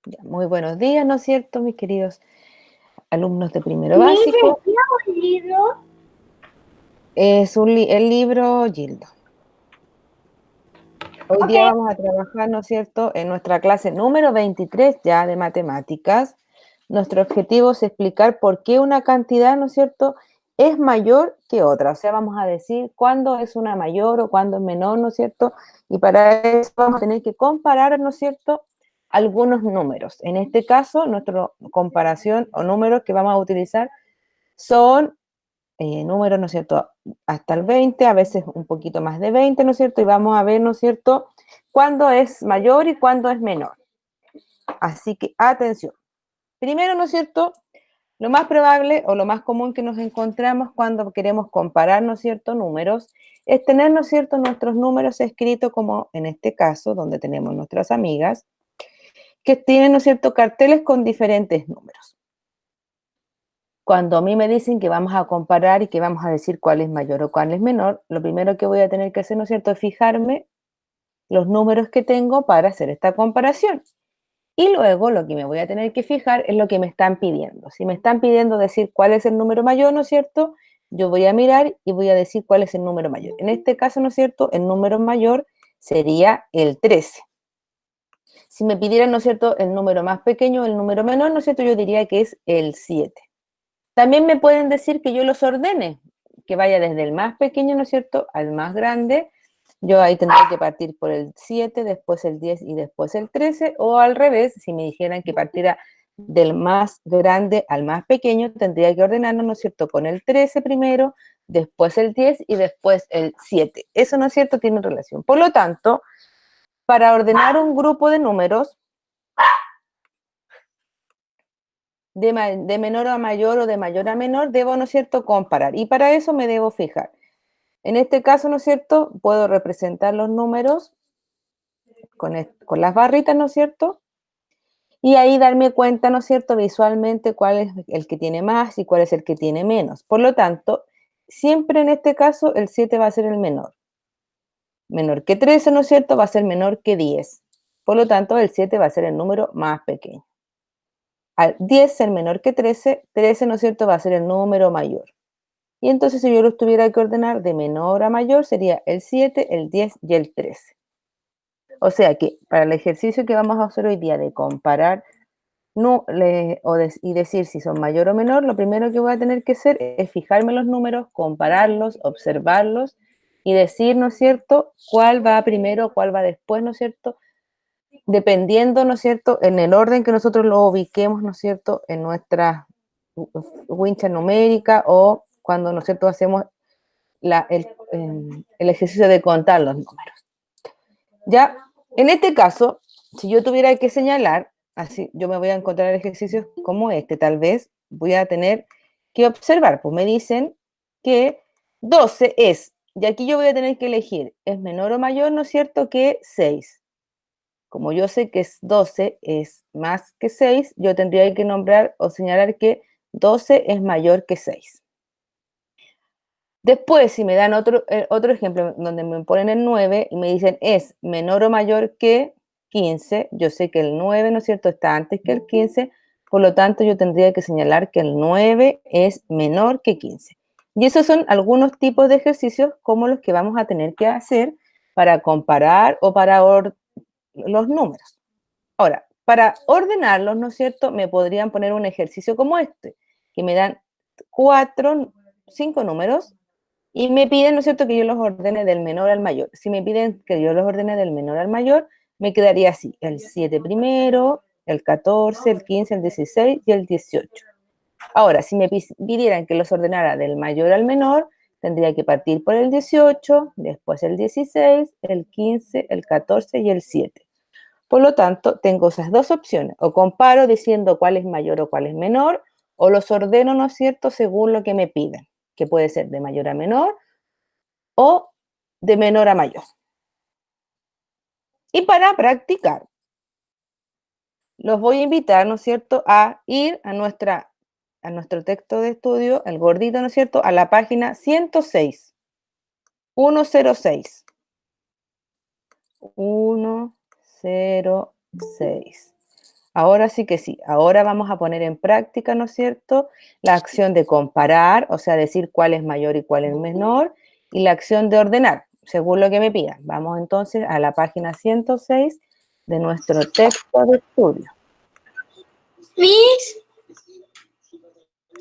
Ya, muy buenos días, ¿no es cierto, mis queridos alumnos de primero Mire, básico? un libro. Es el libro Gildo. Hoy Ok, día vamos a trabajar, ¿no es cierto?, en nuestra clase número 23 ya de matemáticas. Nuestro objetivo es explicar por qué una cantidad, ¿no es cierto?, es mayor que otra. O sea, vamos a decir cuándo es una mayor o cuándo es menor, ¿no es cierto? Y para eso vamos a tener que comparar, ¿no es cierto?, algunos números. En este caso, nuestra comparación o números que vamos a utilizar son números, ¿no es cierto?, hasta el 20, a veces un poquito más de 20, ¿no es cierto? Y vamos a ver, ¿no es cierto?, cuándo es mayor y cuándo es menor. Así que atención. Primero, ¿no es cierto?, lo más probable o lo más común que nos encontramos cuando queremos comparar, ¿no es cierto?, números, es tener, ¿no es cierto?, nuestros números escritos como en este caso, donde tenemos nuestras amigas, que tienen, ¿no es cierto?, carteles con diferentes números. Cuando a mí me dicen que vamos a comparar y que vamos a decir cuál es mayor o cuál es menor, lo primero que voy a tener que hacer, ¿no es cierto?, es fijarme los números que tengo para hacer esta comparación. Y luego lo que me voy a tener que fijar es lo que me están pidiendo. Si me están pidiendo decir cuál es el número mayor, ¿no es cierto?, yo voy a mirar y voy a decir cuál es el número mayor. En este caso, ¿no es cierto?, el número mayor sería el 13. Si me pidieran, ¿no es cierto?, el número más pequeño, el número menor, ¿no es cierto?, yo diría que es el 7. También me pueden decir que yo los ordene, que vaya desde el más pequeño, ¿no es cierto?, al más grande. Yo ahí tendría que partir por el 7, después el 10 y después el 13, o al revés, si me dijeran que partiera del más grande al más pequeño, tendría que ordenarnos, ¿no es cierto?, con el 13 primero, después el 10 y después el 7. Eso, ¿no es cierto?, tiene relación. Por lo tanto, para ordenar un grupo de números, de menor a mayor o de mayor a menor, debo, ¿no es cierto?, comparar. Y para eso me debo fijar. En este caso, ¿no es cierto?, puedo representar los números con las barritas, ¿no es cierto? Y ahí darme cuenta, ¿no es cierto?, visualmente cuál es el que tiene más y cuál es el que tiene menos. Por lo tanto, siempre en este caso el 7 va a ser el menor. Menor que 13, ¿no es cierto?, va a ser menor que 10. Por lo tanto, el 7 va a ser el número más pequeño. Al 10 ser menor que 13, 13, ¿no es cierto?, va a ser el número mayor. Y entonces, si yo los tuviera que ordenar de menor a mayor, sería el 7, el 10 y el 13. O sea que para el ejercicio que vamos a hacer hoy día de comparar y decir si son mayor o menor, lo primero que voy a tener que hacer es fijarme los números, compararlos, observarlos y decir, ¿no es cierto?, cuál va primero, cuál va después, ¿no es cierto?, dependiendo, ¿no es cierto?, en el orden que nosotros lo ubiquemos, ¿no es cierto?, en nuestra wincha numérica o cuando, ¿no es cierto?, hacemos el ejercicio de contar los números. Ya, en este caso, si yo tuviera que señalar, así yo me voy a encontrar ejercicios como este, tal vez voy a tener que observar, pues me dicen que 12 es, y aquí yo voy a tener que elegir, ¿es menor o mayor, no es cierto?, que 6. Como yo sé que 12 es más que 6, yo tendría que nombrar o señalar que 12 es mayor que 6. Después, si me dan otro ejemplo donde me ponen el 9 y me dicen es menor o mayor que 15, yo sé que el 9, ¿no es cierto?, está antes que el 15, por lo tanto yo tendría que señalar que el 9 es menor que 15. Y esos son algunos tipos de ejercicios como los que vamos a tener que hacer para comparar o para los números. Ahora, para ordenarlos, ¿no es cierto?, me podrían poner un ejercicio como este, que me dan 5 números y me piden, ¿no es cierto?, que yo los ordene del menor al mayor. Si me piden que yo los ordene del menor al mayor, me quedaría así, el 7 primero, el 14, el 15, el 16 y el 18. Ahora, si me pidieran que los ordenara del mayor al menor, tendría que partir por el 18, después el 16, el 15, el 14 y el 7. Por lo tanto, tengo esas dos opciones. O comparo diciendo cuál es mayor o cuál es menor, o los ordeno, ¿no es cierto?, según lo que me piden, que puede ser de mayor a menor o de menor a mayor. Y para practicar, los voy a invitar, ¿no es cierto?, a ir a nuestro texto de estudio, el gordito, ¿no es cierto?, a la página 106, 106, 106. Ahora sí que sí. Ahora vamos a poner en práctica, ¿no es cierto?, la acción de comparar, o sea, decir cuál es mayor y cuál es menor, y la acción de ordenar, según lo que me pidan. Vamos entonces a la página 106 de nuestro texto de estudio. Miss,